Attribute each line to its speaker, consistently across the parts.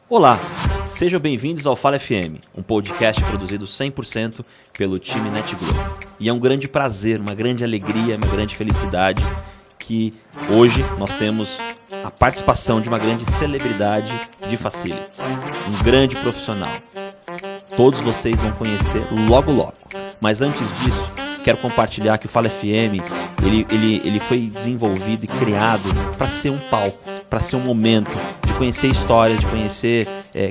Speaker 1: Olá, sejam bem-vindos ao Fala FM, um podcast produzido 100% pelo time NetGlow. E é um grande prazer, uma grande alegria, uma grande felicidade que hoje nós temos a participação de uma grande celebridade de facilities, um grande profissional. Todos vocês vão conhecer logo logo. Mas antes disso, quero compartilhar que o Fala FM ele foi desenvolvido e criado para ser um palco, para ser um momento de conhecer histórias, de conhecer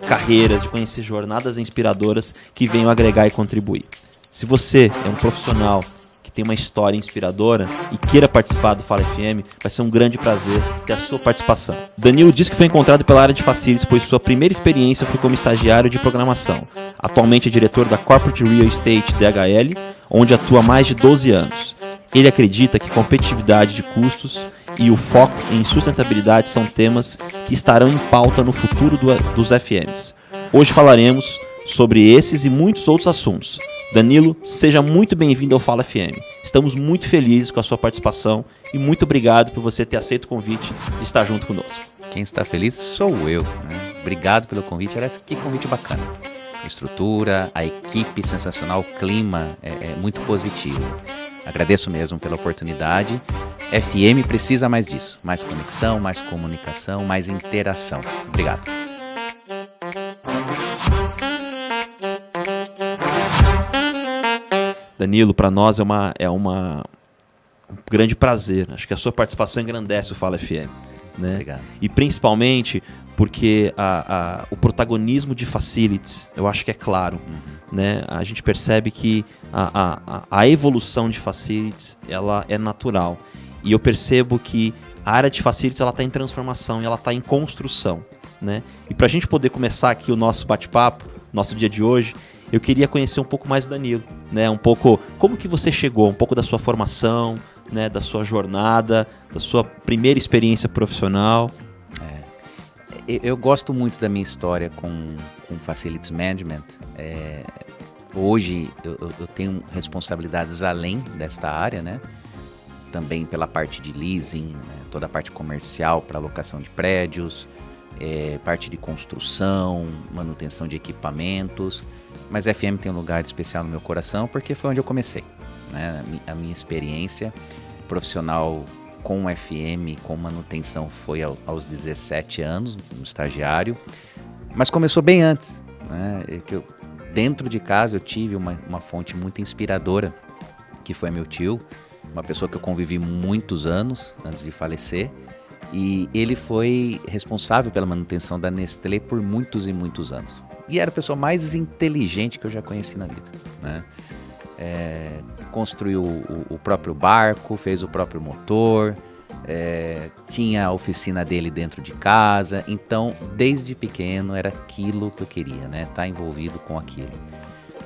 Speaker 1: carreiras, de conhecer jornadas inspiradoras que venham agregar e contribuir. Se você é um profissional que tem uma história inspiradora e queira participar do Fala FM, vai ser um grande prazer ter a sua participação. Danilo disse que foi encontrado pela área de facilities, pois sua primeira experiência foi como estagiário de programação. Atualmente é diretor da Corporate Real Estate DHL, onde atua há mais de 12 anos. Ele acredita que competitividade de custos e o foco em sustentabilidade são temas que estarão em pauta no futuro dos FMs. Hoje falaremos sobre esses e muitos outros assuntos. Danilo, seja muito bem-vindo ao Fala FM. Estamos muito felizes com a sua participação e muito obrigado por você ter aceito o convite de estar junto conosco.
Speaker 2: Quem está feliz sou eu, né? Obrigado pelo convite, aliás, que convite bacana. A estrutura, a equipe sensacional, o clima é muito positivo. Agradeço mesmo pela oportunidade. FM precisa mais disso, mais conexão, mais comunicação, mais interação. Obrigado.
Speaker 1: Danilo, para nós é um grande prazer. Acho que a sua participação engrandece o Fala FM. Né?
Speaker 2: Obrigado.
Speaker 1: E principalmente porque o protagonismo de facilities, eu acho que é claro. Né? A gente percebe que a evolução de facilities ela é natural. E eu percebo que a área de facilities está em transformação e ela está em construção. Né? E para a gente poder começar aqui o nosso bate-papo, nosso dia de hoje, eu queria conhecer um pouco mais do Danilo. Né? Um pouco como que você chegou, um pouco da sua formação, né? Da sua jornada, da sua primeira experiência profissional.
Speaker 2: Eu gosto muito da minha história com Facilities Management. Hoje eu tenho responsabilidades além desta área, né? Também pela parte de leasing, né? Toda a parte comercial para alocação de prédios, parte de construção, manutenção de equipamentos. Mas FM tem um lugar especial no meu coração porque foi onde eu comecei. Né? A minha experiência profissional com FM, com manutenção, foi aos 17 anos, no estagiário, mas começou bem antes. Né? Dentro de casa eu tive uma fonte muito inspiradora, que foi meu tio, uma pessoa que eu convivi muitos anos antes de falecer, e ele foi responsável pela manutenção da Nestlé por muitos e muitos anos. E era a pessoa mais inteligente que eu já conheci na vida. Né? Construiu o próprio barco, fez o próprio motor, tinha a oficina dele dentro de casa. Então, desde pequeno, era aquilo que eu queria, né? Estar envolvido com aquilo.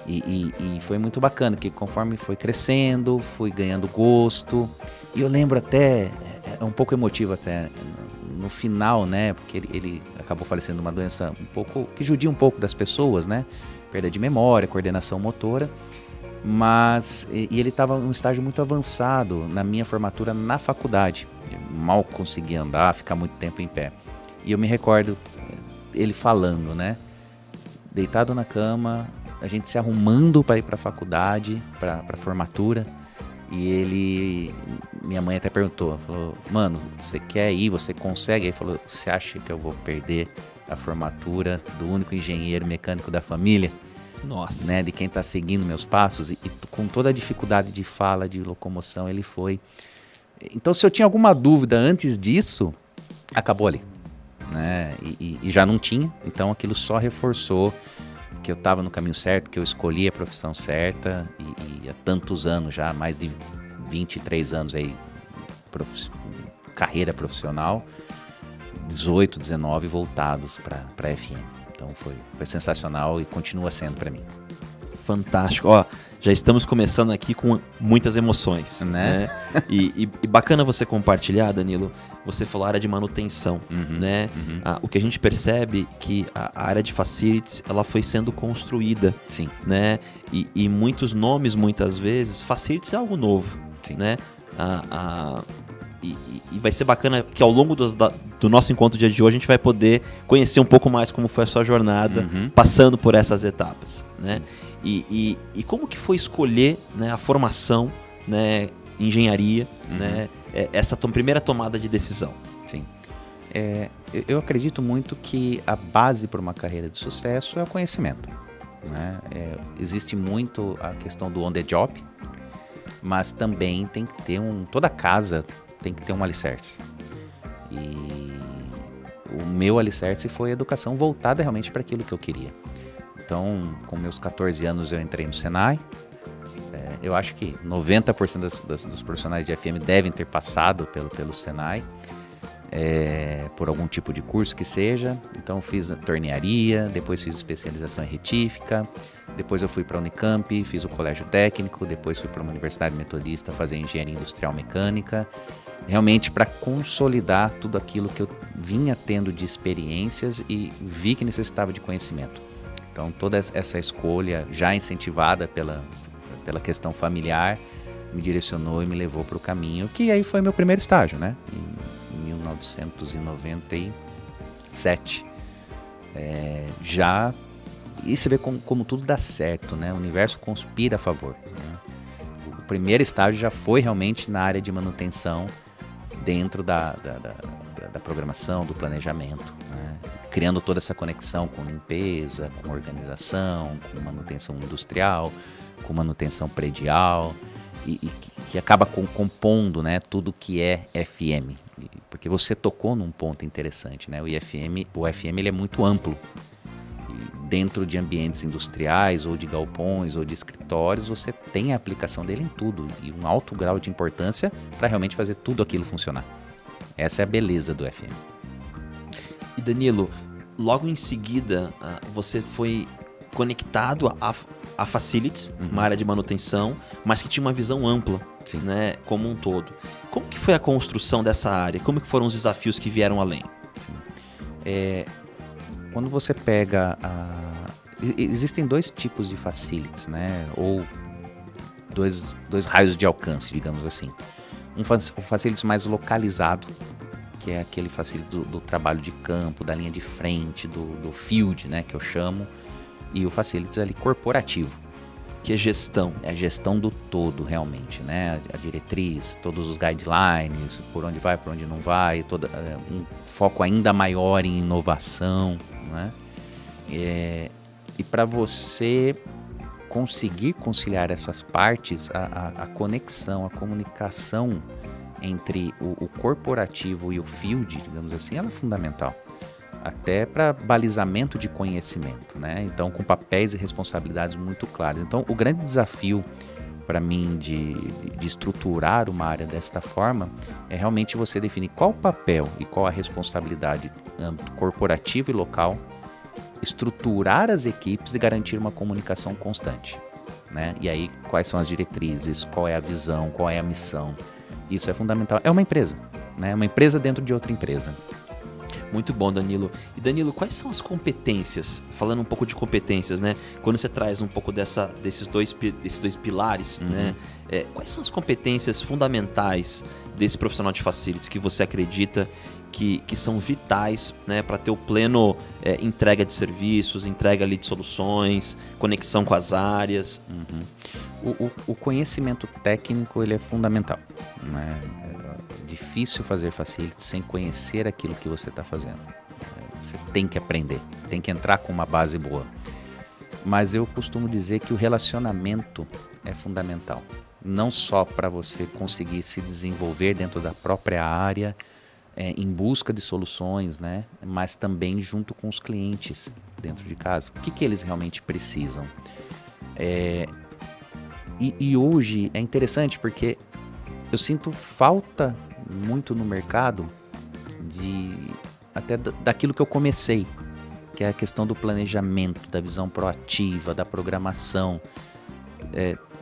Speaker 2: E foi muito bacana, que conforme foi crescendo, fui ganhando gosto. E eu lembro até, é um pouco emotivo até, no final, né? Porque ele acabou falecendo de uma doença um pouco, que judia um pouco das pessoas, né? Perda de memória, coordenação motora. Mas ele estava num estágio muito avançado na minha formatura na faculdade. Eu mal conseguia andar, ficar muito tempo em pé. E eu me recordo ele falando, né? Deitado na cama, a gente se arrumando para ir para a faculdade, para a formatura. E minha mãe até perguntou, falou, mano, você quer ir, você consegue? Ele falou, você acha que eu vou perder a formatura do único engenheiro mecânico da família?
Speaker 1: Nossa.
Speaker 2: Né, de quem está seguindo meus passos, e com toda a dificuldade de fala, de locomoção, ele foi. Então, se eu tinha alguma dúvida antes disso, acabou ali. Né? E já não tinha, então aquilo só reforçou que eu estava no caminho certo, que eu escolhi a profissão certa, e há tantos anos já, mais de 23 anos aí, carreira profissional, 18, 19 voltados para FM. Então foi sensacional e continua sendo para mim.
Speaker 1: Fantástico. Ó, já estamos começando aqui com muitas emoções. Né? E bacana você compartilhar, Danilo. Você falou área de manutenção. Né? O que a gente percebe é que a área de facilities ela foi sendo construída.
Speaker 2: Sim.
Speaker 1: Né? E muitos nomes, muitas vezes, facilities é algo novo.
Speaker 2: Sim.
Speaker 1: Né? e vai ser bacana que ao longo do nosso encontro dia de hoje a gente vai poder conhecer um pouco mais como foi a sua jornada, passando por essas etapas, né? E como que foi escolher, né, a formação, né, engenharia, né, essa primeira tomada de decisão?
Speaker 2: Sim. Eu acredito muito que a base para uma carreira de sucesso é o conhecimento, né? Existe muito a questão do on the job, mas também tem que ter toda casa tem que ter um alicerce. E o meu alicerce foi a educação voltada realmente para aquilo que eu queria. Então, com meus 14 anos eu entrei no Senai. Eu acho que 90% dos profissionais de FM devem ter passado pelo Senai, por algum tipo de curso que seja. Então fiz tornearia, depois fiz especialização em retífica, depois eu fui para a Unicamp, fiz o colégio técnico, depois fui para uma universidade metodista fazer engenharia industrial mecânica, realmente para consolidar tudo aquilo que eu vinha tendo de experiências e vi que necessitava de conhecimento. Então toda essa escolha já incentivada pela questão familiar me direcionou e me levou para o caminho que aí foi meu primeiro estágio, né? Em 1997. E você vê como tudo dá certo, né? O universo conspira a favor, né? O primeiro estágio já foi realmente na área de manutenção, dentro da programação, do planejamento, né? Criando toda essa conexão com limpeza, com organização, com manutenção industrial, com manutenção predial, e que acaba compondo, né, tudo que é FM. Porque você tocou num ponto interessante, né? O FM ele é muito amplo. E dentro de ambientes industriais, ou de galpões, ou de escritórios, você tem a aplicação dele em tudo. E um alto grau de importância para realmente fazer tudo aquilo funcionar. Essa é a beleza do FM.
Speaker 1: E Danilo, logo em seguida, você foi conectado a Facilities, uma área de manutenção, mas que tinha uma visão ampla, né, como um todo. Como que foi a construção dessa área? Como que foram os desafios que vieram além?
Speaker 2: Quando você pega existem dois tipos de Facilities, né, ou dois raios de alcance, digamos assim. O Facilities mais localizado, que é aquele Facilities do trabalho de campo, da linha de frente, do field, né, que eu chamo, e o Facilities ali corporativo.
Speaker 1: Que é gestão.
Speaker 2: É a gestão do todo, realmente, né? A diretriz, todos os guidelines, por onde vai, por onde não vai, um foco ainda maior em inovação, né? E para você conseguir conciliar essas partes, a conexão, a comunicação entre o corporativo e o field, digamos assim, ela é fundamental. Até para balizamento de conhecimento, né? Então, com papéis e responsabilidades muito claros. Então, o grande desafio para mim de estruturar uma área desta forma é realmente você definir qual o papel e qual a responsabilidade âmbito corporativo e local, estruturar as equipes e garantir uma comunicação constante, né? E aí, quais são as diretrizes, qual é a visão, qual é a missão. Isso é fundamental. É uma empresa, né? Uma empresa dentro de outra empresa.
Speaker 1: Muito bom, Danilo. E Danilo, quais são as competências? Falando um pouco de competências, né? Quando você traz um pouco desses dois pilares, né? Quais são as competências fundamentais desse profissional de Facilities que você acredita que são vitais, né, para ter o pleno entrega de serviços, entrega ali de soluções, conexão com as áreas?
Speaker 2: O conhecimento técnico ele é fundamental, né? Difícil fazer Facilities sem conhecer aquilo que você está fazendo. Você tem que aprender, tem que entrar com uma base boa. Mas eu costumo dizer que o relacionamento é fundamental. Não só para você conseguir se desenvolver dentro da própria área, em busca de soluções, né? Mas também junto com os clientes dentro de casa. O que eles realmente precisam? E hoje é interessante porque eu sinto falta muito no mercado até daquilo que eu comecei, que é a questão do planejamento, da visão proativa, da programação.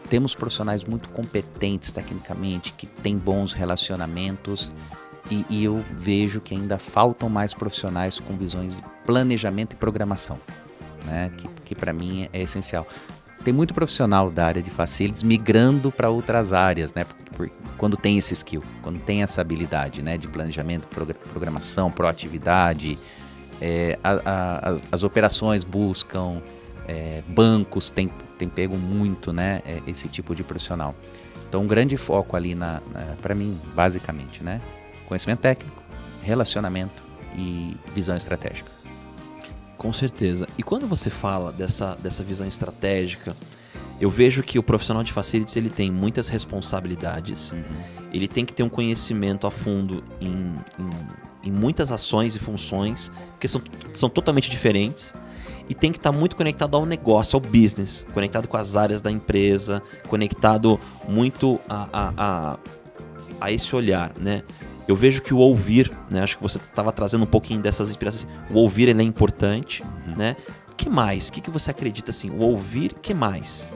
Speaker 2: Temos profissionais muito competentes tecnicamente, que têm bons relacionamentos, e eu vejo que ainda faltam mais profissionais com visões de planejamento e programação, né? Que para mim é essencial. tem muito profissional da área de facilities migrando para outras áreas, né? Quando tem esse skill, quando tem essa habilidade, né? De planejamento, programação, proatividade, as operações buscam, bancos têm pego muito, né? Esse tipo de profissional. Então, um grande foco ali para mim, basicamente, né? Conhecimento técnico, relacionamento e visão estratégica.
Speaker 1: Com certeza. E quando você fala dessa visão estratégica, eu vejo que o profissional de facilities ele tem muitas responsabilidades, ele tem que ter um conhecimento a fundo em muitas ações e funções, que são totalmente diferentes, e tem que estar muito conectado ao negócio, ao business, conectado com as áreas da empresa, conectado muito a esse olhar, né? Eu vejo que o ouvir, né? Acho que você estava trazendo um pouquinho dessas inspirações. O ouvir ele é importante, né? Que mais? O que você acredita assim? O ouvir, que mais?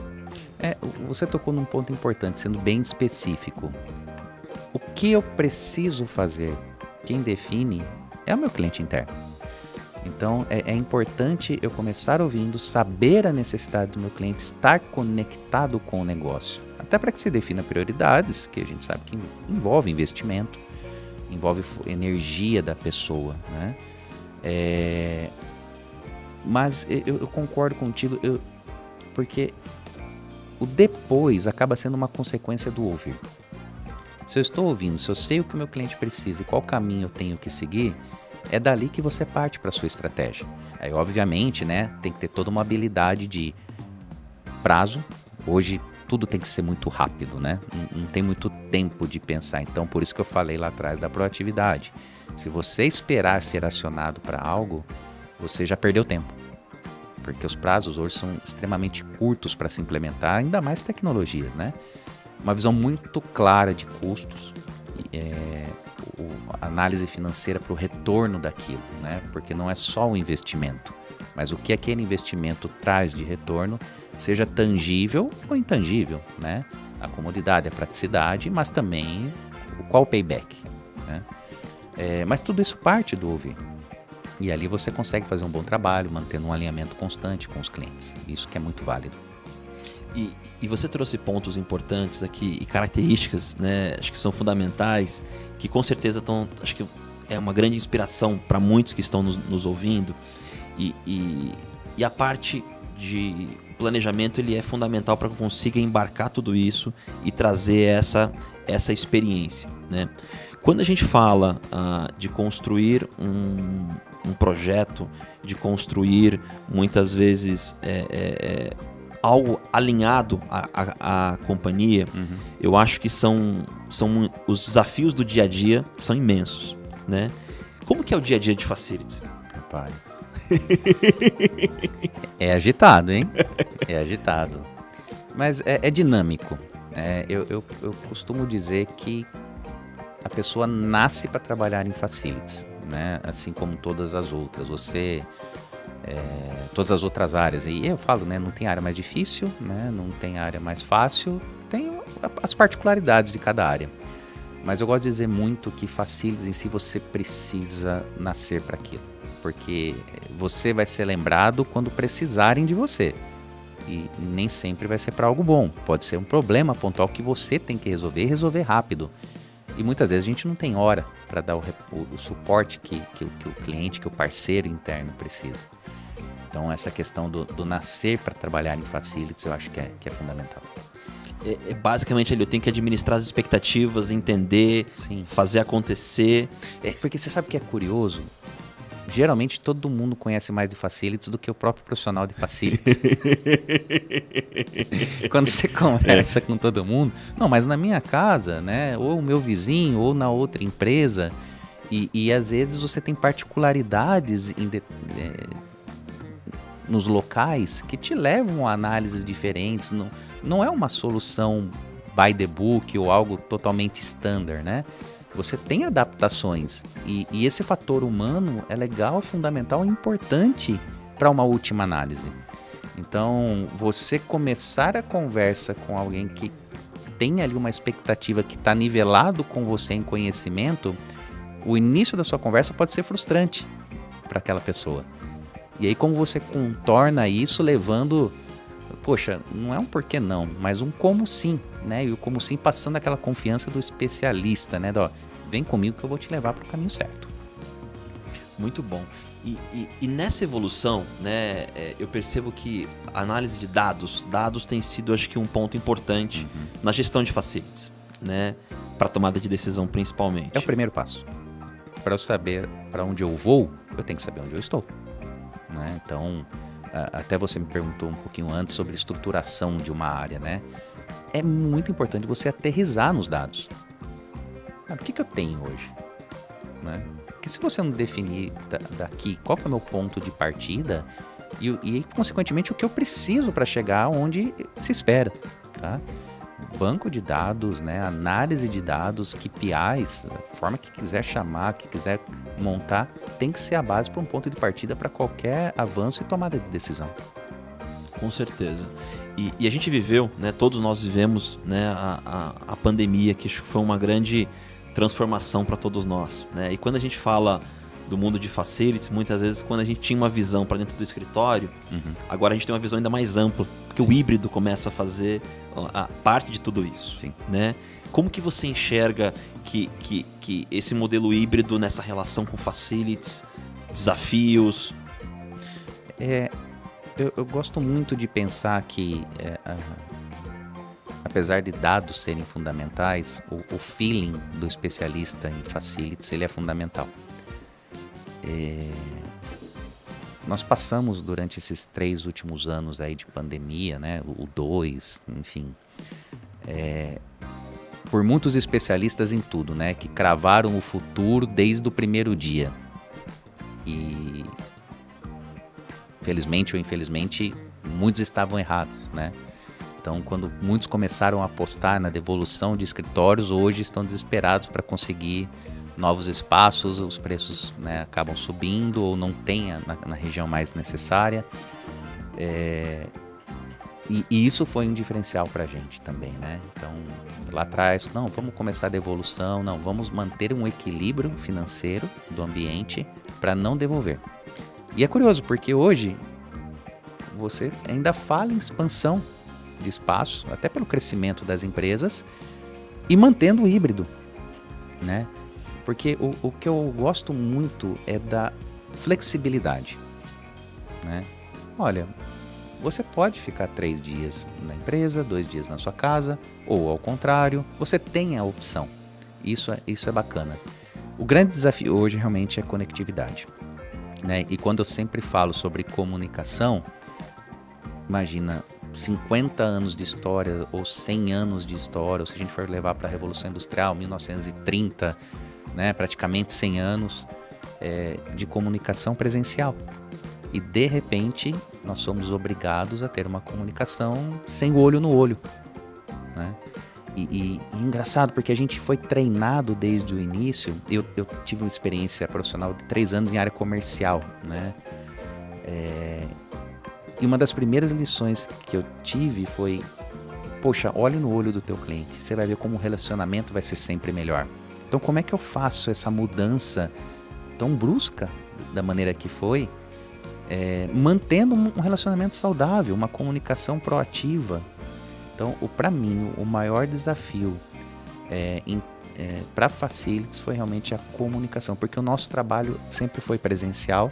Speaker 2: Você tocou num ponto importante, sendo bem específico. O que eu preciso fazer, quem define, é o meu cliente interno. Então, é importante eu começar ouvindo, saber a necessidade do meu cliente, estar conectado com o negócio. Até para que se defina prioridades, que a gente sabe que envolve investimento, envolve energia da pessoa, né? Mas eu concordo contigo, porque o depois acaba sendo uma consequência do ouvir. Se eu estou ouvindo, se eu sei o que o meu cliente precisa e qual caminho eu tenho que seguir, é dali que você parte para a sua estratégia. Aí, obviamente, né, tem que ter toda uma habilidade de prazo. Hoje, tudo tem que ser muito rápido, né? Não tem muito tempo de pensar. Então, por isso que eu falei lá atrás da proatividade. Se você esperar ser acionado para algo, você já perdeu tempo. Porque os prazos hoje são extremamente curtos para se implementar, ainda mais tecnologias, né? Uma visão muito clara de custos, análise financeira para o retorno daquilo, né? Porque não é só o investimento, mas o que aquele investimento traz de retorno, seja tangível ou intangível, né? A comodidade, a praticidade, mas também qual o payback, né? Mas tudo isso parte do ouvir. E ali você consegue fazer um bom trabalho, mantendo um alinhamento constante com os clientes. Isso que é muito válido.
Speaker 1: E você trouxe pontos importantes aqui e características, né? Acho que são fundamentais, que com certeza acho que é uma grande inspiração para muitos que estão nos ouvindo. E a parte de planejamento ele é fundamental para que eu consiga embarcar tudo isso e trazer essa experiência, né? Quando a gente fala de construir um projeto, de construir muitas vezes algo alinhado à companhia, eu acho que são os desafios do dia a dia são imensos, né? Como que é o dia a dia de facilities?
Speaker 2: Rapaz, é agitado, hein? É agitado, mas é dinâmico. Eu costumo dizer que a pessoa nasce para trabalhar em facilities, né? Assim como todas as outras. Todas as outras áreas. E eu falo, né? Não tem área mais difícil, né? Não tem área mais fácil. Tem as particularidades de cada área. Mas eu gosto de dizer muito que facilities em si você precisa nascer para aquilo. Porque você vai ser lembrado quando precisarem de você. E nem sempre vai ser para algo bom. Pode ser um problema pontual que você tem que resolver e resolver rápido. E muitas vezes a gente não tem hora para dar o suporte que o cliente, que o parceiro interno precisa. Então essa questão do nascer para trabalhar em facilities eu acho que é fundamental.
Speaker 1: Basicamente eu tenho que administrar as expectativas, entender, sim, fazer acontecer.
Speaker 2: Porque você sabe o que é curioso? Geralmente todo mundo conhece mais de facilities do que o próprio profissional de facilities. Quando você conversa com todo mundo, não, mas na minha casa, né, ou o meu vizinho, ou na outra empresa, e às vezes você tem particularidades nos locais que te levam a análises diferentes. Não é uma solução by the book ou algo totalmente standard, né? Você tem adaptações e esse fator humano é legal, fundamental e importante para uma última análise. Então, você começar a conversa com alguém que tem ali uma expectativa que está nivelado com você em conhecimento, o início da sua conversa pode ser frustrante para aquela pessoa. E aí como você contorna isso levando poxa, não é um porquê não, mas um como sim, né? E o como sim passando aquela confiança do especialista, né? Vem comigo que eu vou te levar para o caminho certo.
Speaker 1: Muito bom. E nessa evolução, né, eu percebo que a análise de dados tem sido, acho que, um ponto importante na gestão de facilities, né, para tomada de decisão principalmente.
Speaker 2: É o primeiro passo. Para eu saber para onde eu vou, eu tenho que saber onde eu estou, né? Então, até você me perguntou um pouquinho antes sobre estruturação de uma área, né? É muito importante você aterrissar nos dados. O que eu tenho hoje, né? Porque se você não definir daqui qual que é o meu ponto de partida e consequentemente, o que eu preciso para chegar onde se espera, tá? Banco de dados, né? Análise de dados, KPIs, a forma que quiser chamar, que quiser montar, tem que ser a base para um ponto de partida para qualquer avanço e tomada de decisão.
Speaker 1: Com certeza. E a gente viveu, né? Todos nós vivemos, né? A pandemia, que foi uma grande transformação para todos nós, né? E quando a gente fala do mundo de facilities, muitas vezes quando a gente tinha uma visão para dentro do escritório, agora a gente tem uma visão ainda mais ampla, porque o híbrido começa a fazer a parte de tudo isso.
Speaker 2: Sim.
Speaker 1: Né? Como que você enxerga que esse modelo híbrido nessa relação com facilities, desafios?
Speaker 2: Eu gosto muito de pensar que apesar de dados serem fundamentais, o feeling do especialista em facilities ele é fundamental. Nós passamos durante esses 3 últimos anos aí de pandemia, né, o 2, enfim, por muitos especialistas em tudo, né, que cravaram o futuro desde o primeiro dia. E, felizmente ou infelizmente, muitos estavam errados, né? Então, quando muitos começaram a apostar na devolução de escritórios, hoje estão desesperados para conseguir novos espaços, os preços, né, acabam subindo ou não tem na região mais necessária. E isso foi um diferencial para a gente também, né? Então, lá atrás, não, vamos começar a devolução, não, vamos manter um equilíbrio financeiro do ambiente para não devolver. E é curioso, porque hoje você ainda fala em expansão de espaço, até pelo crescimento das empresas, e mantendo o híbrido, né? Porque o que eu gosto muito é da flexibilidade, né? Olha, você pode ficar 3 dias na empresa, 2 dias na sua casa, ou ao contrário, você tem a opção. Isso é bacana. O grande desafio hoje realmente é conectividade, né? E quando eu sempre falo sobre comunicação, imagina 50 anos de história ou 100 anos de história, ou se a gente for levar para a Revolução Industrial, 1930, né, praticamente 100 anos de comunicação presencial. E de repente nós somos obrigados a ter uma comunicação sem o olho no olho, né? E engraçado porque a gente foi treinado desde o início. Eu tive uma experiência profissional de 3 anos em área comercial, né? E uma das primeiras lições que eu tive foi: poxa, olhe no olho do teu cliente, você vai ver como o relacionamento vai ser sempre melhor. Então, como é que eu faço essa mudança tão brusca da maneira que foi, mantendo um relacionamento saudável, uma comunicação proativa? Então, para mim, o maior desafio para facilities foi realmente a comunicação, porque o nosso trabalho sempre foi presencial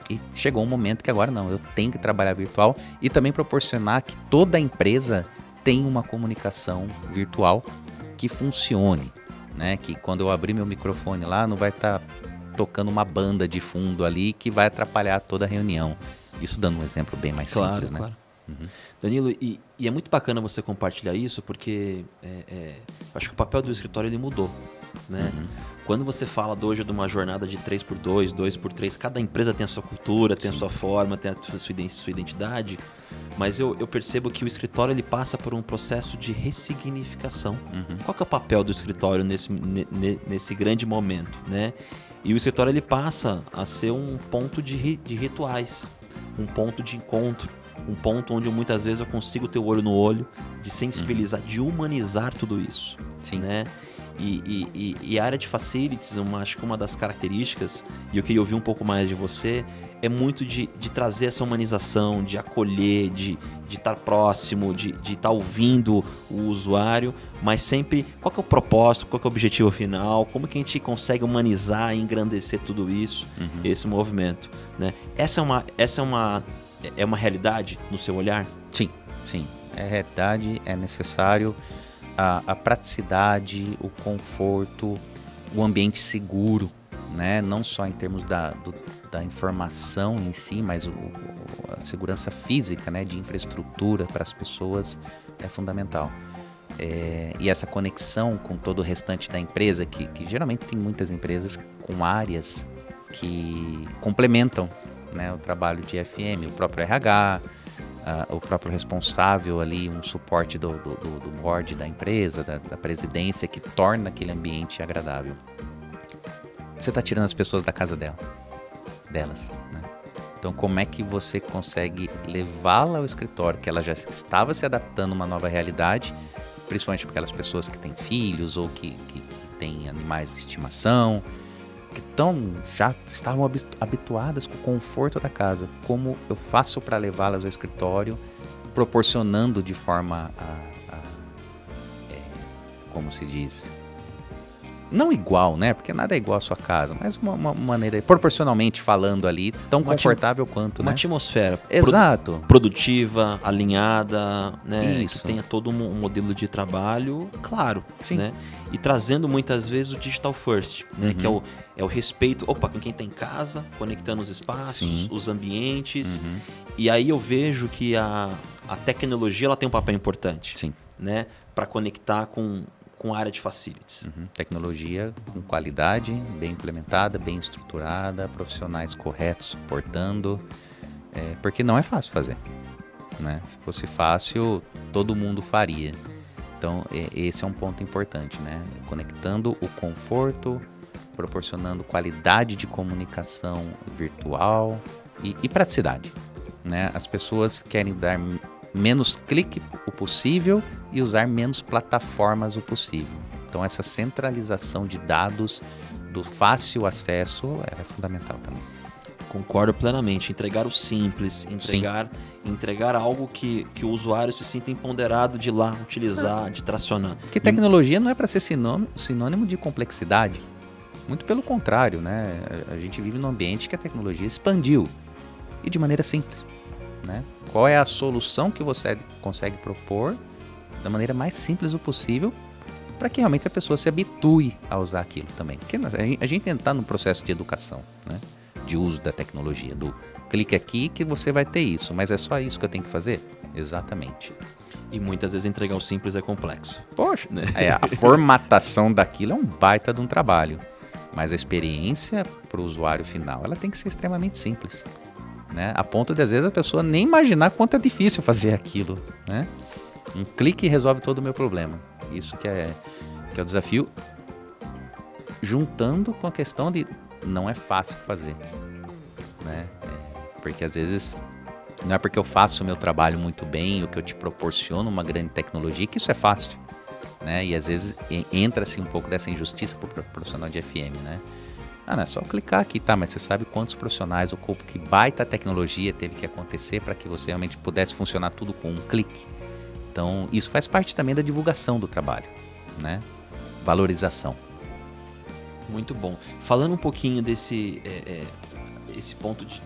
Speaker 2: e chegou um momento que agora não, eu tenho que trabalhar virtual e também proporcionar que toda a empresa tenha uma comunicação virtual que funcione, né? Que quando eu abrir meu microfone lá, não vai estar tocando uma banda de fundo ali que vai atrapalhar toda a reunião. Isso dando um exemplo bem mais simples, né? Claro.
Speaker 1: Danilo, e é muito bacana você compartilhar isso, porque acho que o papel do escritório ele mudou, né? Quando você fala hoje de uma jornada de 3x2, 2x3, cada empresa tem a sua cultura, tem a sua forma, tem a sua identidade, mas eu percebo que o escritório ele passa por um processo de ressignificação. Qual que é o papel do escritório nesse grande momento, né? E o escritório ele passa a ser um ponto de rituais, um ponto de encontro, um ponto onde muitas vezes eu consigo ter o olho no olho, de sensibilizar, de humanizar tudo isso.
Speaker 2: Sim.
Speaker 1: Né? E a área de facilities, acho que uma das características, e eu queria ouvir um pouco mais de você, é muito de trazer essa humanização, de acolher, de estar próximo, de estar ouvindo o usuário, mas sempre qual que é o propósito, qual que é o objetivo final, como que a gente consegue humanizar e engrandecer tudo isso, esse movimento, né? Essa é uma realidade no seu olhar?
Speaker 2: Sim, sim. É realidade, é necessário a praticidade, o conforto, o ambiente seguro, né? Não só em termos da informação em si, mas a segurança física, né? De infraestrutura para as pessoas é fundamental. E essa conexão com todo o restante da empresa, que geralmente tem muitas empresas com áreas que complementam, né, o trabalho de FM, o próprio RH, o próprio responsável ali, um suporte do board da empresa, da presidência, que torna aquele ambiente agradável. Você está tirando as pessoas da casa delas, né? Então, como é que você consegue levá-la ao escritório, que ela já estava se adaptando a uma nova realidade, principalmente para aquelas pessoas que têm filhos ou que têm animais de estimação, que já estavam habituadas com o conforto da casa. Como eu faço para levá-las ao escritório, proporcionando de forma como se diz, não igual, né? Porque nada é igual à sua casa, mas uma maneira, proporcionalmente falando ali, tão confortável quanto, né?
Speaker 1: Uma atmosfera
Speaker 2: exato,
Speaker 1: produtiva, alinhada, né?
Speaker 2: Isso.
Speaker 1: Que tenha todo um modelo de trabalho claro,
Speaker 2: sim,
Speaker 1: né? E trazendo muitas vezes o digital first, né? Que é o respeito, com quem está em casa, conectando os espaços, sim, os ambientes. E aí eu vejo que a tecnologia ela tem um papel importante,
Speaker 2: sim,
Speaker 1: né? Para conectar com a área de facilities.
Speaker 2: Tecnologia com qualidade, bem implementada, bem estruturada, profissionais corretos suportando, porque não é fácil fazer, né? Se fosse fácil, todo mundo faria. Então, esse é um ponto importante, né? Conectando o conforto, proporcionando qualidade de comunicação virtual e praticidade, né? As pessoas querem dar menos clique o possível e usar menos plataformas o possível. Então, essa centralização de dados do fácil acesso é fundamental também.
Speaker 1: Concordo plenamente. Entregar o simples, entregar algo que o usuário se sinta empoderado de ir lá utilizar, de tracionar.
Speaker 2: Porque tecnologia não é para ser sinônimo de complexidade. Muito pelo contrário, né? A gente vive num ambiente que a tecnologia expandiu e de maneira simples, né? Qual é a solução que você consegue propor da maneira mais simples o possível para que realmente a pessoa se habitue a usar aquilo também? Porque a gente está num processo de educação, né? De uso da tecnologia, do clique aqui que você vai ter isso, mas é só isso que eu tenho que fazer? Exatamente.
Speaker 1: E muitas vezes entregar o simples é complexo.
Speaker 2: Poxa, né? A formatação daquilo é um baita de um trabalho, mas a experiência para o usuário final ela tem que ser extremamente simples, né? A ponto de às vezes a pessoa nem imaginar quanto é difícil fazer aquilo, né? Um clique resolve todo o meu problema. Isso que é o desafio, juntando com a questão de não é fácil fazer, né? Porque às vezes não é porque eu faço o meu trabalho muito bem, o que eu te proporciono uma grande tecnologia, que isso é fácil, né? E às vezes entra-se um pouco dessa injustiça para o profissional de FM, né? Não é só clicar aqui, tá? Mas você sabe quantos profissionais, ou que baita tecnologia teve que acontecer para que você realmente pudesse funcionar tudo com um clique. Então, isso faz parte também da divulgação do trabalho, né? Valorização.
Speaker 1: Muito bom. Falando um pouquinho desse esse ponto de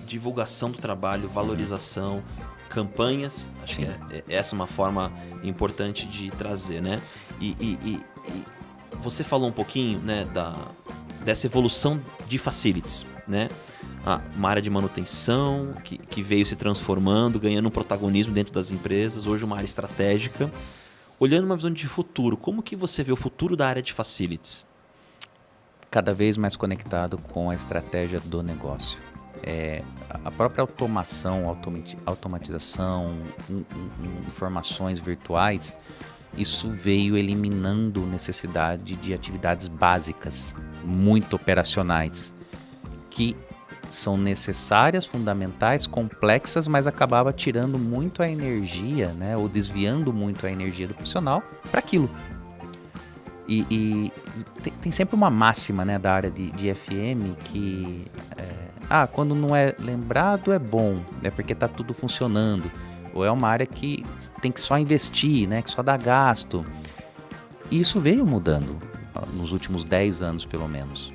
Speaker 1: divulgação do trabalho, valorização, campanhas, acho que essa é uma forma importante de trazer, né? E você falou um pouquinho, né, dessa evolução de facilities, né? Uma área de manutenção que veio se transformando, ganhando um protagonismo dentro das empresas, hoje uma área estratégica. Olhando uma visão de futuro, como que você vê o futuro da área de facilities?
Speaker 2: Cada vez mais conectado com a estratégia do negócio. A própria automação, automatização, informações virtuais, isso veio eliminando necessidade de atividades básicas, muito operacionais, que são necessárias, fundamentais, complexas, mas acabava tirando muito a energia, né, ou desviando muito a energia do profissional para aquilo. E tem sempre uma máxima, né, da área de FM que quando não é lembrado é bom, é porque tá tudo funcionando. Ou é uma área que tem que só investir, né, que só dá gasto. E isso veio mudando nos últimos 10 anos, pelo menos.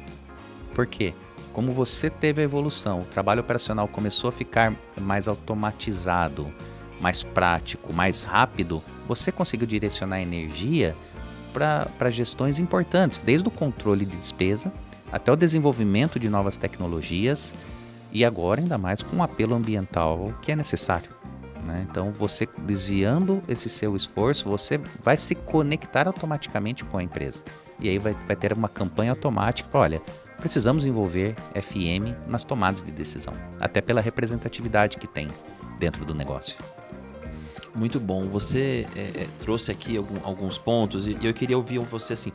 Speaker 2: Por quê? Como você teve a evolução, o trabalho operacional começou a ficar mais automatizado, mais prático, mais rápido, você conseguiu direcionar energia para gestões importantes, desde o controle de despesa até o desenvolvimento de novas tecnologias e agora ainda mais com o apelo ambiental que é necessário, né? Então, você desviando esse seu esforço, você vai se conectar automaticamente com a empresa. E aí vai ter uma campanha automática para, olha, precisamos envolver FM nas tomadas de decisão, até pela representatividade que tem dentro do negócio.
Speaker 1: Muito bom. Você trouxe aqui alguns pontos e eu queria ouvir você assim,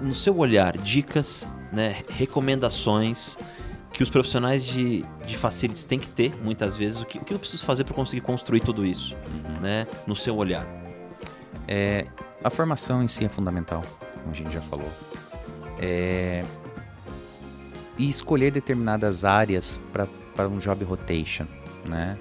Speaker 1: no seu olhar, dicas, né, recomendações que os profissionais de facilities têm que ter, muitas vezes. O que eu preciso fazer para conseguir construir tudo isso, né, no seu olhar?
Speaker 2: A formação em si é fundamental, como a gente já falou. E escolher determinadas áreas para um job rotation, né?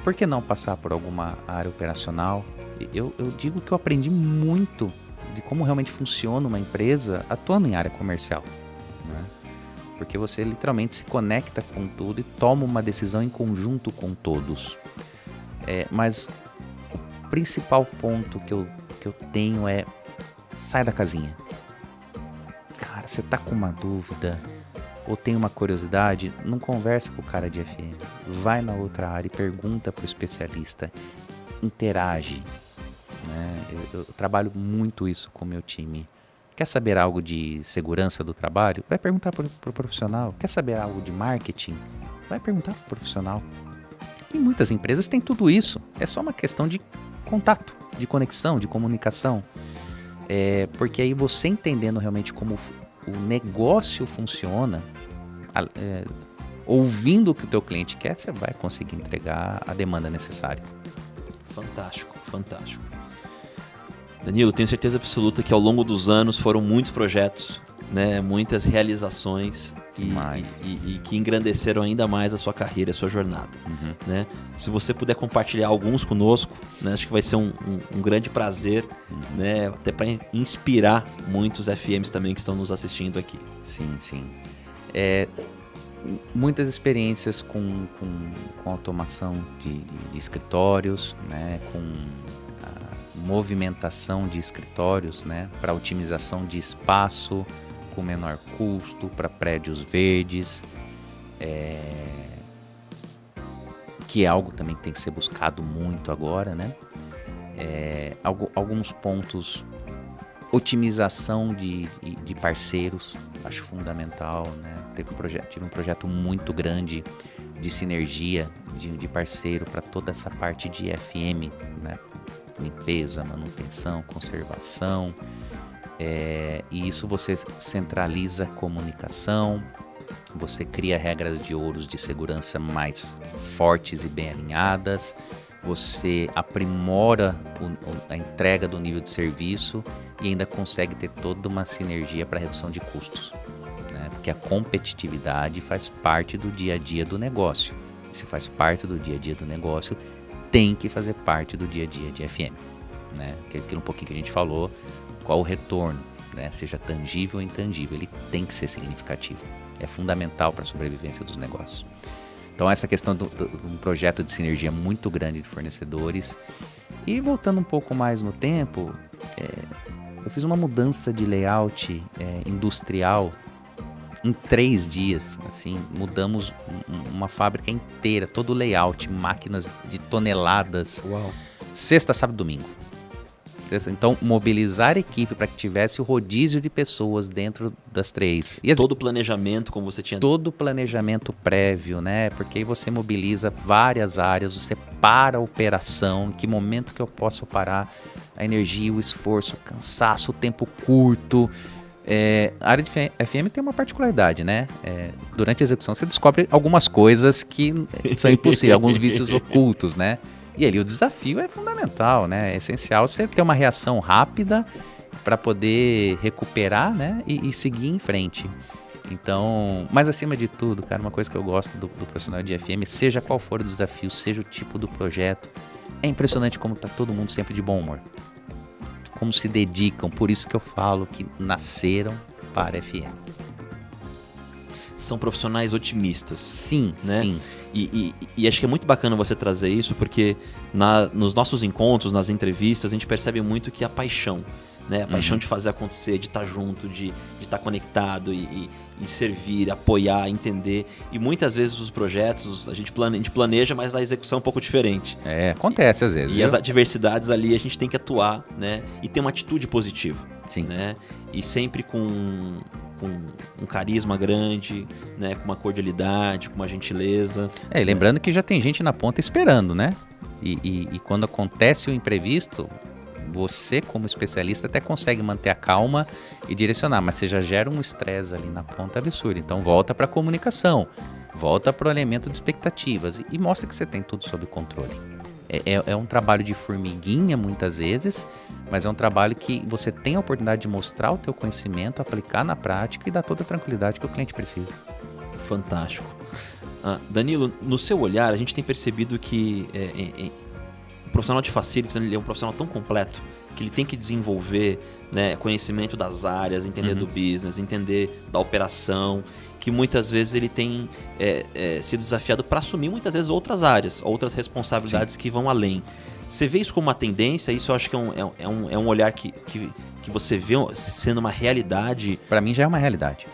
Speaker 2: Por que não passar por alguma área operacional? Eu digo que eu aprendi muito de como realmente funciona uma empresa atuando em área comercial, né? Porque você literalmente se conecta com tudo e toma uma decisão em conjunto com todos. Mas o principal ponto que eu tenho é: sai da casinha. Cara, você tá com uma dúvida ou tem uma curiosidade, não conversa com o cara de FM. Vai na outra área e pergunta pro especialista. Interage, né? Eu trabalho muito isso com o meu time. Quer saber algo de segurança do trabalho? Vai perguntar pro profissional. Quer saber algo de marketing? Vai perguntar pro profissional. E muitas empresas têm tudo isso. É só uma questão de contato, de conexão, de comunicação. Porque aí você entendendo realmente como o negócio funciona, ouvindo o que o teu cliente quer, você vai conseguir entregar a demanda necessária.
Speaker 1: Fantástico, fantástico. Danilo, tenho certeza absoluta que ao longo dos anos foram muitos projetos, né, muitas realizações e que engrandeceram ainda mais a sua carreira, a sua jornada. Né? Se você puder compartilhar alguns conosco, né, acho que vai ser um grande prazer, né, até para inspirar muitos FMs também que estão nos assistindo aqui.
Speaker 2: Sim. Muitas experiências com automação de escritórios, né, com a movimentação de escritórios, né, para otimização de espaço com menor custo, para prédios verdes, que é algo também que tem que ser buscado muito agora, né? Alguns pontos, otimização de parceiros, acho fundamental, né? Tive um projeto muito grande de sinergia de parceiro para toda essa parte de FM, né? Limpeza, manutenção, conservação. E isso você centraliza a comunicação, você cria regras de ouros de segurança mais fortes e bem alinhadas, você aprimora a entrega do nível de serviço e ainda consegue ter toda uma sinergia para redução de custos, né? Porque a competitividade faz parte do dia a dia do negócio. E se faz parte do dia a dia do negócio, tem que fazer parte do dia a dia de FM, né? Aquilo um pouquinho que a gente falou, qual o retorno, né? Seja tangível ou intangível, ele tem que ser significativo. É fundamental para a sobrevivência dos negócios. Então, essa questão de um projeto de sinergia muito grande de fornecedores. E voltando um pouco mais no tempo, eu fiz uma mudança de layout industrial em 3 dias. Assim, mudamos uma fábrica inteira, todo o layout, máquinas de toneladas.
Speaker 1: Uau.
Speaker 2: Sexta, sábado e domingo. Então, mobilizar a equipe para que tivesse o rodízio de pessoas dentro das 3.
Speaker 1: Todo o planejamento, como você tinha...
Speaker 2: Todo o planejamento prévio, né? Porque aí você mobiliza várias áreas, você para a operação, em que momento que eu posso parar a energia, o esforço, o cansaço, o tempo curto. A área de FM tem uma particularidade, né? Durante a execução você descobre algumas coisas que são impossíveis, alguns vícios ocultos, né? E ali o desafio é fundamental, né? É essencial você ter uma reação rápida para poder recuperar, né, e seguir em frente. Então, mas acima de tudo, cara, uma coisa que eu gosto do profissional de FM, seja qual for o desafio, seja o tipo do projeto, é impressionante como tá todo mundo sempre de bom humor. Como se dedicam, por isso que eu falo que nasceram para FM.
Speaker 1: São profissionais otimistas.
Speaker 2: Sim,
Speaker 1: né?
Speaker 2: sim.
Speaker 1: E acho que é muito bacana você trazer isso, porque nos nossos encontros, nas entrevistas, a gente percebe muito que a paixão, né? A paixão de fazer acontecer, de estar junto, de estar conectado e servir, apoiar, entender. E muitas vezes os projetos, a gente planeja, mas a execução é um pouco diferente.
Speaker 2: Acontece às vezes.
Speaker 1: E as adversidades ali a gente tem que atuar, né? E ter uma atitude positiva.
Speaker 2: Sim.
Speaker 1: Né? E sempre com um carisma grande, né? Com uma cordialidade, com uma gentileza.
Speaker 2: E lembrando que já tem gente na ponta esperando, né? E quando acontece o imprevisto, você como especialista até consegue manter a calma e direcionar, mas você já gera um estresse ali na ponta absurdo. Então volta para a comunicação, volta para o elemento de expectativas e mostra que você tem tudo sob controle. É um trabalho de formiguinha muitas vezes, mas é um trabalho que você tem a oportunidade de mostrar o teu conhecimento, aplicar na prática e dar toda a tranquilidade que o cliente precisa.
Speaker 1: Fantástico. Danilo, no seu olhar, a gente tem percebido que o profissional de facilities, ele é um profissional tão completo que ele tem que desenvolver, né, conhecimento das áreas, entender do business, entender da operação, que muitas vezes ele tem sido desafiado para assumir muitas vezes outras áreas, outras responsabilidades que vão além. Você vê isso como uma tendência? Isso eu acho que é um olhar que você vê sendo uma realidade?
Speaker 2: Para mim já é uma realidade.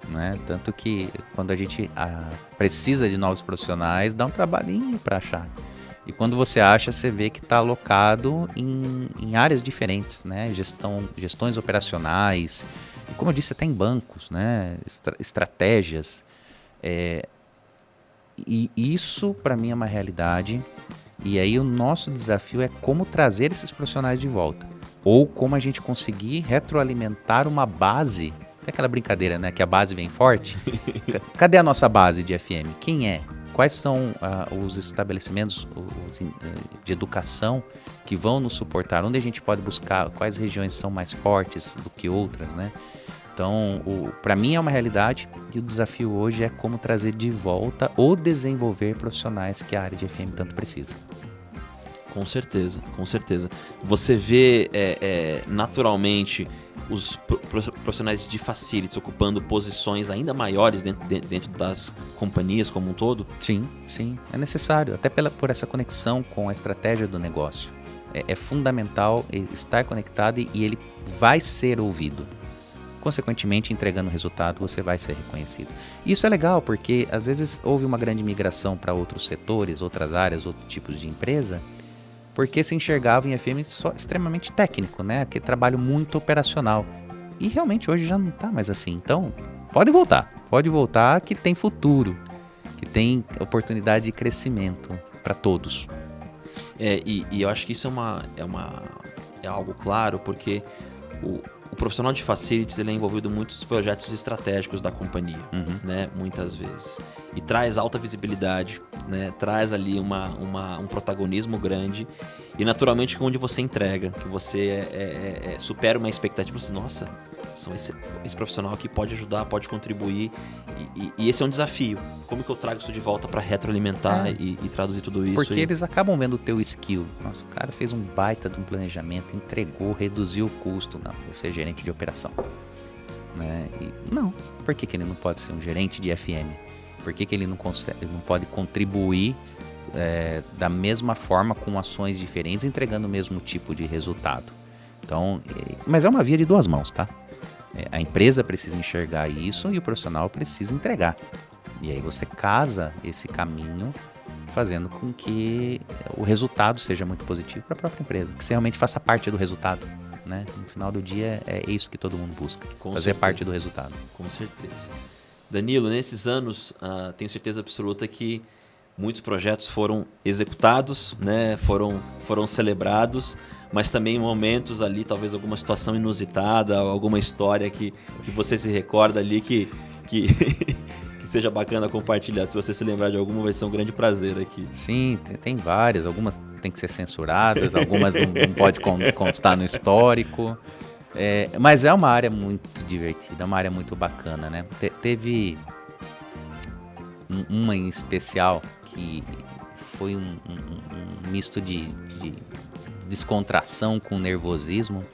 Speaker 2: Né? Tanto que quando a gente precisa de novos profissionais, dá um trabalhinho para achar. E quando você acha, você vê que está alocado em áreas diferentes, né? Gestões operacionais, e como eu disse, até em bancos, né? Estratégias. E isso, para mim, é uma realidade. E aí o nosso desafio é como trazer esses profissionais de volta. Ou como a gente conseguir retroalimentar uma base. Tem aquela brincadeira, né? Que a base vem forte. Cadê a nossa base de FM? Quem é? Quais são os estabelecimentos de educação que vão nos suportar? Onde a gente pode buscar? Quais regiões são mais fortes do que outras, né? Então, para mim é uma realidade e o desafio hoje é como trazer de volta ou desenvolver profissionais que a área de FM tanto precisa.
Speaker 1: Com certeza, com certeza. Você vê naturalmente os profissionais de facilities ocupando posições ainda maiores dentro das companhias como um todo?
Speaker 2: Sim, sim. É necessário, até por essa conexão com a estratégia do negócio. É fundamental estar conectado e ele vai ser ouvido. Consequentemente, entregando resultado, você vai ser reconhecido. E isso é legal, porque às vezes houve uma grande migração para outros setores, outras áreas, outros tipos de empresa, porque se enxergava em FM só extremamente técnico, né? Aquele trabalho muito operacional. E realmente hoje já não está mais assim. Então, pode voltar que tem futuro, que tem oportunidade de crescimento para todos.
Speaker 1: E eu acho que isso é algo claro, porque o profissional de facilities ele é envolvido em muitos projetos estratégicos da companhia, né? Muitas vezes. E traz alta visibilidade, né? Traz ali um protagonismo grande e naturalmente onde você entrega, que você supera uma expectativa, assim, nossa, esse profissional aqui pode ajudar, pode contribuir e esse é um desafio. Como que eu trago isso de volta para retroalimentar e traduzir tudo isso?
Speaker 2: Porque eles acabam vendo o teu skill. Nossa, o cara fez um baita de um planejamento, entregou, reduziu o custo. Não, vai ser gerente de operação. Né? Não, por que ele não pode ser um gerente de FM? Por que ele não pode contribuir da mesma forma com ações diferentes, entregando o mesmo tipo de resultado? Então, mas é uma via de duas mãos, tá? A empresa precisa enxergar isso e o profissional precisa entregar. E aí você casa esse caminho fazendo com que o resultado seja muito positivo para a própria empresa, que você realmente faça parte do resultado. Né? No final do dia é isso que todo mundo busca, fazer parte do resultado.
Speaker 1: Com certeza. Danilo, nesses anos, tenho certeza absoluta que muitos projetos foram executados, né? foram celebrados, mas também momentos ali, talvez alguma situação inusitada, alguma história que você se recorda ali que seja bacana compartilhar. Se você se lembrar de alguma, vai ser um grande prazer aqui.
Speaker 2: Sim, tem várias. Algumas tem que ser censuradas, algumas não pode constar no histórico. Mas é uma área muito divertida, é uma área muito bacana, né? Teve uma em especial que foi um misto de descontração com nervosismo,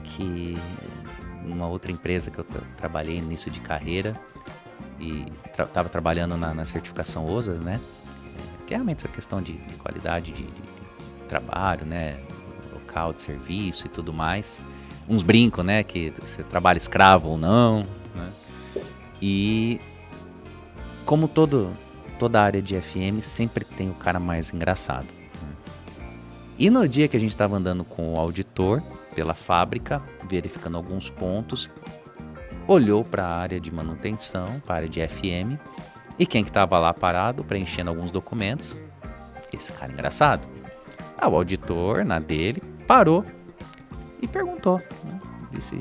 Speaker 2: que uma outra empresa que eu trabalhei no início de carreira e estava trabalhando na certificação OSA, né? Que é realmente essa questão de qualidade de trabalho, né? Local de serviço e tudo mais. Uns brincam, né? Que você trabalha escravo ou não, né? E como toda área de FM, sempre tem o cara mais engraçado. E no dia que a gente estava andando com o auditor pela fábrica, verificando alguns pontos, olhou para a área de manutenção, para a área de FM, e quem que estava lá parado, preenchendo alguns documentos? Esse cara engraçado. O auditor, na dele, parou e perguntou, né? Disse,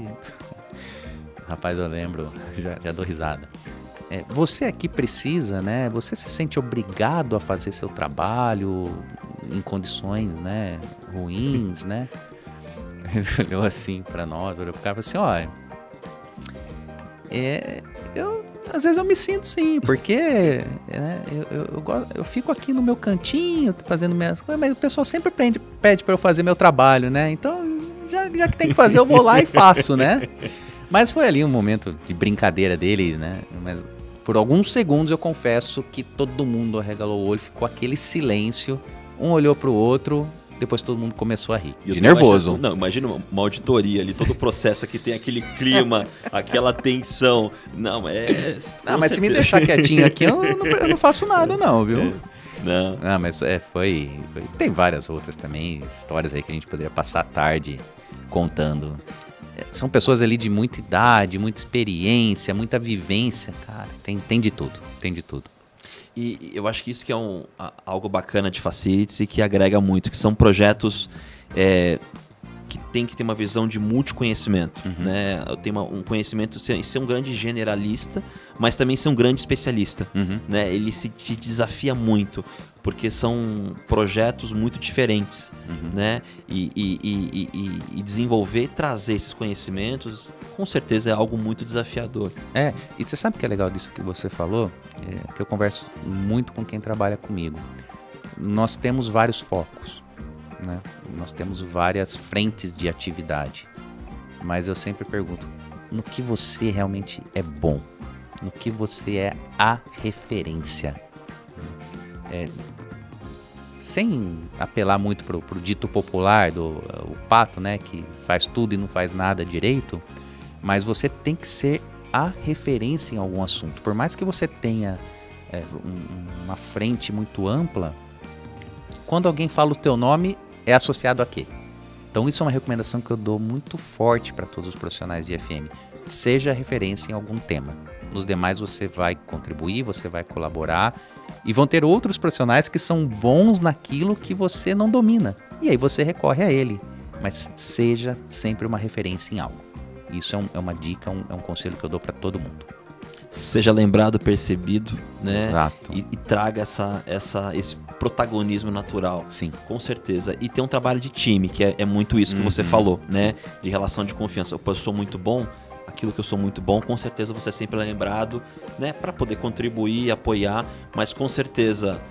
Speaker 2: rapaz, eu lembro, já dou risada. Você aqui precisa, né? Você se sente obrigado a fazer seu trabalho em condições, né, ruins, né? Ele olhou assim pra nós, olhou pro cara e falou assim, às vezes eu me sinto sim, porque né, eu fico aqui no meu cantinho fazendo minhas coisas, mas o pessoal sempre pede pra eu fazer meu trabalho, né? Então, já que tem que fazer, eu vou lá e faço, né? Mas foi ali um momento de brincadeira dele, né? Mas por alguns segundos eu confesso que todo mundo arregalou o olho, ficou aquele silêncio, um olhou pro outro, depois todo mundo começou a rir. De nervoso.
Speaker 1: Imagina uma auditoria ali, todo o processo que tem aquele clima, aquela tensão. Não,
Speaker 2: mas se me deixar quietinho aqui, eu não faço nada não, viu?
Speaker 1: Não.
Speaker 2: Mas foi. Tem várias outras também, histórias aí que a gente poderia passar a tarde contando. São pessoas ali de muita idade, muita experiência, muita vivência, cara, tem de tudo,
Speaker 1: E eu acho que isso que é algo bacana de Facilities e que agrega muito, que são projetos que tem que ter uma visão de multiconhecimento, né? Eu tenho um conhecimento, ser um grande generalista, mas também ser um grande especialista, né? Ele te desafia muito, porque são projetos muito diferentes, né? E desenvolver e trazer esses conhecimentos, com certeza é algo muito desafiador.
Speaker 2: E você sabe o que é legal disso que você falou? Que eu converso muito com quem trabalha comigo. Nós temos vários focos, né? Nós temos várias frentes de atividade, mas eu sempre pergunto, no que você realmente é bom? No que você é a referência? Sem apelar muito pro dito popular o pato, né, que faz tudo e não faz nada direito, mas você tem que ser a referência em algum assunto. Por mais que você tenha uma frente muito ampla, quando alguém fala o teu nome, é associado a quê? Então isso é uma recomendação que eu dou muito forte para todos os profissionais de FM. Seja referência em algum tema. Nos demais você vai contribuir, você vai colaborar e vão ter outros profissionais que são bons naquilo que você não domina. E aí você recorre a ele. Mas seja sempre uma referência em algo. Isso é uma dica, é um conselho que eu dou para todo mundo.
Speaker 1: Seja lembrado, percebido, né?
Speaker 2: Exato.
Speaker 1: E traga esse protagonismo natural.
Speaker 2: Sim.
Speaker 1: Com certeza. E ter um trabalho de time, que é muito isso que você falou, né? Sim. De relação de confiança. Eu sou muito bom, aquilo que eu sou muito bom, com certeza você é sempre lembrado, né? Para poder contribuir, apoiar, mas com certeza,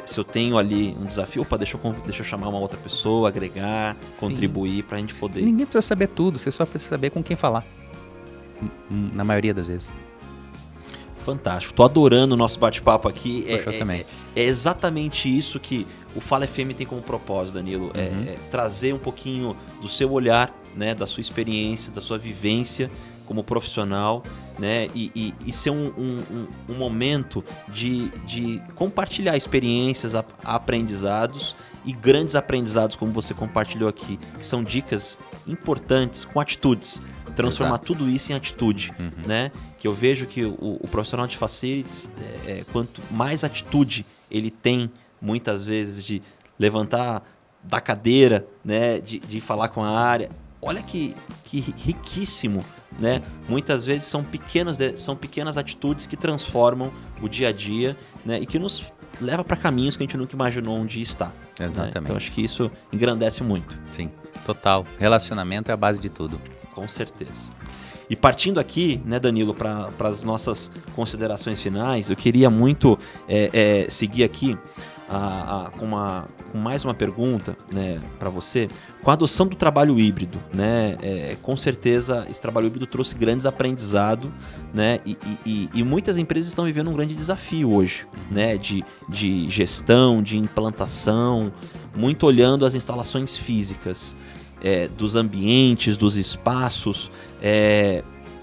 Speaker 1: se eu tenho ali um desafio, deixa eu chamar uma outra pessoa, agregar, contribuir, pra gente poder...
Speaker 2: Ninguém precisa saber tudo, você só precisa saber com quem falar. Na maioria das vezes.
Speaker 1: Fantástico. Tô adorando o nosso bate-papo aqui.
Speaker 2: Também.
Speaker 1: É exatamente isso que o Fala FM tem como propósito, Danilo. É trazer um pouquinho do seu olhar, né, da sua experiência, da sua vivência como profissional, né, e ser um momento de compartilhar experiências, aprendizados e grandes aprendizados, como você compartilhou aqui, que são dicas importantes com atitudes. Transformar tudo isso em atitude, né? Que eu vejo que o profissional de Facilities, quanto mais atitude ele tem, muitas vezes, de levantar da cadeira, né? De falar com a área. Olha que riquíssimo, né? Muitas vezes são pequenas atitudes que transformam o dia a dia, né? E que nos leva para caminhos que a gente nunca imaginou onde estar.
Speaker 2: Exatamente.
Speaker 1: Né? Então acho que isso engrandece muito.
Speaker 2: Sim, total. Relacionamento é a base de tudo.
Speaker 1: Com certeza. E partindo aqui, né, Danilo, para as nossas considerações finais, eu queria muito seguir aqui com mais uma pergunta, né, para você. Com a adoção do trabalho híbrido, né, com certeza esse trabalho híbrido trouxe grandes aprendizados, né, e muitas empresas estão vivendo um grande desafio hoje, né, de gestão, de implantação, muito olhando as instalações físicas. Dos ambientes, dos espaços,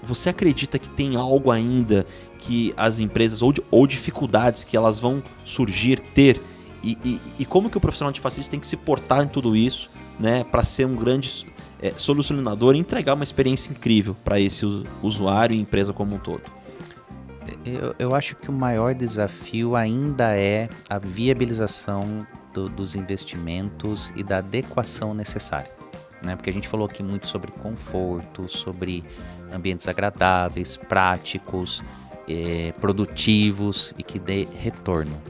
Speaker 1: você acredita que tem algo ainda que as empresas, ou dificuldades que elas vão surgir, ter, e como que o profissional de facilities tem que se portar em tudo isso, né, para ser um grande solucionador e entregar uma experiência incrível para esse usuário e empresa como um todo?
Speaker 2: Eu acho que o maior desafio ainda é a viabilização dos investimentos e da adequação necessária. Né? Porque a gente falou aqui muito sobre conforto, sobre ambientes agradáveis, práticos, produtivos e que dê retorno.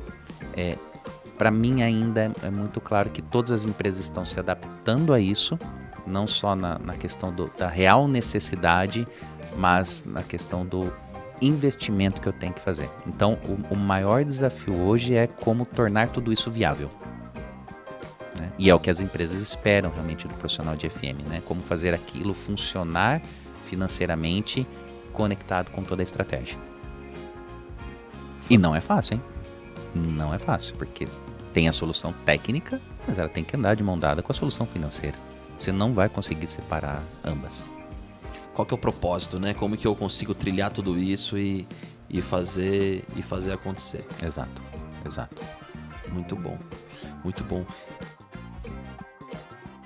Speaker 2: Para mim ainda é muito claro que todas as empresas estão se adaptando a isso, não só na questão da real necessidade, mas na questão do investimento que eu tenho que fazer. Então, o maior desafio hoje é como tornar tudo isso viável. E é o que as empresas esperam realmente do profissional de FM, né? Como fazer aquilo funcionar financeiramente conectado com toda a estratégia. E não é fácil, hein? Não é fácil, porque tem a solução técnica, mas ela tem que andar de mão dada com a solução financeira. Você não vai conseguir separar ambas.
Speaker 1: Qual que é o propósito, né? Como que eu consigo trilhar tudo isso e fazer acontecer?
Speaker 2: Exato.
Speaker 1: Muito bom, muito bom.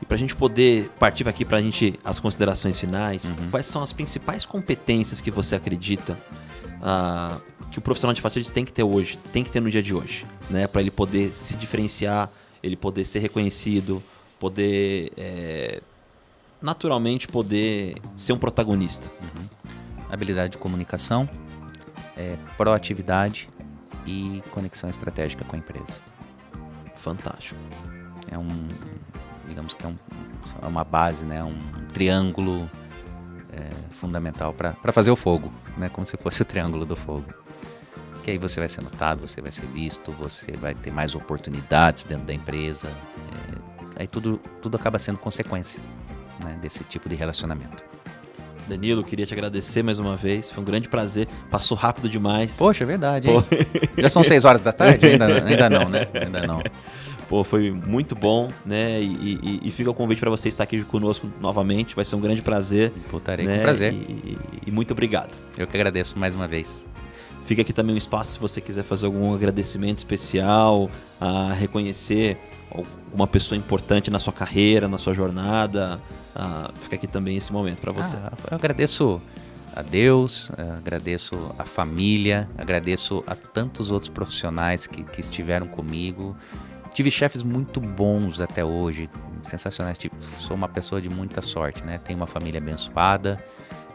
Speaker 1: Para a gente poder partir aqui para as considerações finais, quais são as principais competências que você acredita que o profissional de facilities tem que ter hoje, tem que ter no dia de hoje, né? Para ele poder se diferenciar, ele poder ser reconhecido, poder naturalmente poder ser um protagonista.
Speaker 2: Habilidade de comunicação, proatividade e conexão estratégica com a empresa.
Speaker 1: Fantástico.
Speaker 2: Digamos que é uma base, né? Um triângulo fundamental para fazer o fogo, né? Como se fosse o triângulo do fogo. Que aí você vai ser notado, você vai ser visto, você vai ter mais oportunidades dentro da empresa. Aí tudo acaba sendo consequência, né, desse tipo de relacionamento.
Speaker 1: Danilo, queria te agradecer mais uma vez, foi um grande prazer, passou rápido demais.
Speaker 2: Poxa, é verdade, hein? Já são 6 horas da tarde? Ainda não, né? Ainda não.
Speaker 1: Pô, foi muito bom, né? E fica o convite para você estar aqui conosco novamente. Vai ser um grande prazer.
Speaker 2: Voltarei,
Speaker 1: né?
Speaker 2: Com prazer.
Speaker 1: E muito obrigado.
Speaker 2: Eu que agradeço mais uma vez.
Speaker 1: Fica aqui também um espaço se você quiser fazer algum agradecimento especial, a reconhecer alguma pessoa importante na sua carreira, na sua jornada. Fica aqui também esse momento para você.
Speaker 2: Eu agradeço a Deus, agradeço a família, agradeço a tantos outros profissionais que estiveram comigo. Tive chefes muito bons até hoje, sensacionais. Sou uma pessoa de muita sorte, né? Tenho uma família abençoada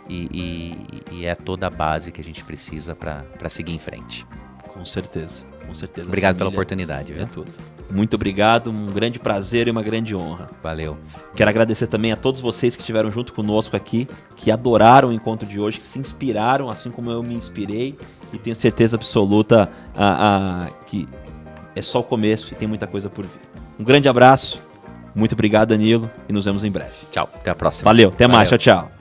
Speaker 2: e é toda a base que a gente precisa para seguir em frente.
Speaker 1: Com certeza.
Speaker 2: Obrigado pela oportunidade. Viu?
Speaker 1: É tudo. Muito obrigado, um grande prazer e uma grande honra.
Speaker 2: Valeu.
Speaker 1: Quero agradecer também a todos vocês que estiveram junto conosco aqui, que adoraram o encontro de hoje, que se inspiraram, assim como eu me inspirei, e tenho certeza absoluta que é só o começo e tem muita coisa por vir. Um grande abraço, muito obrigado, Danilo, e nos vemos em breve.
Speaker 2: Tchau, até a próxima.
Speaker 1: Valeu, até mais, tchau.